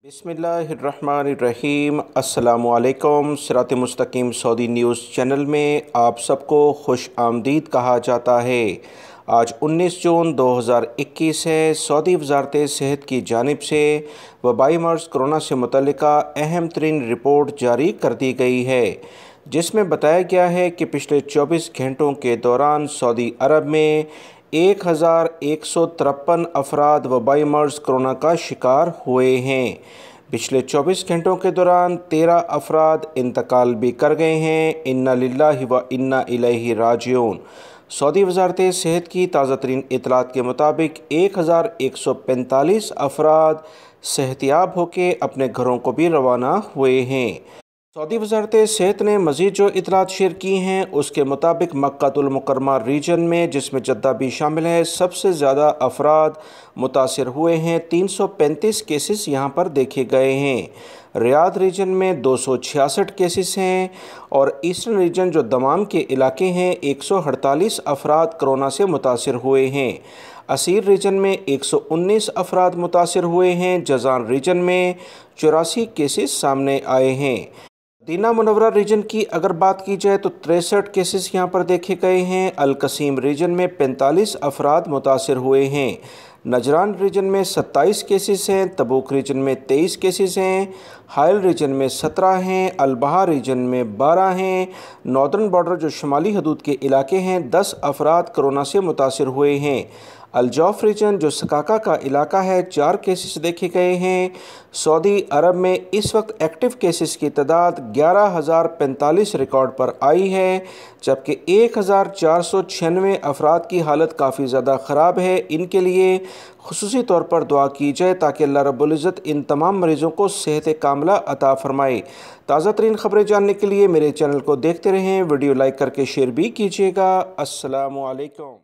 बिस्मिल्लाहिर्रहमानिर्रहीम। अस्सलामुअलैकुम। सिरात मुस्तकीम सऊदी न्यूज़ चैनल में आप सबको खुश आमदीद कहा जाता है। आज 19 जून 2021 है। सऊदी वज़ारत सेहत की जानिब से वबाई मर्ज़ कोरोना से मुतल्लिका अहम तरीन रिपोर्ट जारी कर दी गई है, जिसमें बताया गया है कि पिछले 24 घंटों के दौरान सऊदी अरब में 1153 अफराद वबाई मर्ज़ कोरोना का शिकार हुए हैं। पिछले 24 घंटों के दौरान 13 अफराद इंतकाल भी कर गए हैं। इन्ना लिल्लाहि व इन्ना इलैहि राजिऊन। सऊदी वज़ारत सेहत की ताज़ा तरीन इतलात के मुताबिक 1145 अफराद सेहतियाब होकर अपने घरों को भी रवाना हुए हैं। सऊदी वज़ारत सेहत ने मज़ीद जो इतलात शेयर की हैं उसके मुताबिक मक्कातुल मुकर्रमा रीजन में, जिसमें जद्दा भी शामिल है, सबसे ज़्यादा अफराद मुतासिर हुए हैं। 335 केसेस यहाँ पर देखे गए हैं। रियाद रीजन में 266 केसेस हैं और ईस्टर्न रीजन जो दमाम के इलाके हैं 148 अफराद कोरोना से मुतासिर हुए हैं। असीर रीजन में 119 अफराद मुतासिर हुए हैं। जज़ान रीजन में 84 केसेस सामने आए हैं। मदीना मुनव्वरा रीजन की अगर बात की जाए तो 63 केसेस यहाँ पर देखे गए हैं। अल-कसीम रीजन में 45 अफराद मुतासिर हुए हैं। नजरान रीजन में 27 केसेस हैं। तबूक रीजन में 23 केसेस हैं। हाइल रीजन में 17 हैं। अल-बहा रीजन में 12 हैं। नॉर्दर्न बॉर्डर जो शुमाली हदूद के इलाके हैं 10 अफराद कोरोना से मुतासिर हुए हैं। अल-जौफ रीजन जो सकाका का इलाका है 4 केसेस देखे गए हैं। सऊदी अरब में इस वक्त एक्टिव केसेस की तादाद 11,045 रिकॉर्ड पर आई है, जबकि 1,496 अफराद की हालत काफ़ी ज़्यादा ख़राब है। इनके लिए खुसूसी तौर पर दुआ की जाए ताकि अल्लाह रब्बुल इज़्ज़त इन तमाम मरीज़ों को सेहत कामिला अता फ़रमाए। ताज़ा तरीन ख़बरें जानने के लिए मेरे चैनल को देखते रहें। वीडियो लाइक करके शेयर भी कीजिएगा। अस्सलामु अलैकुम।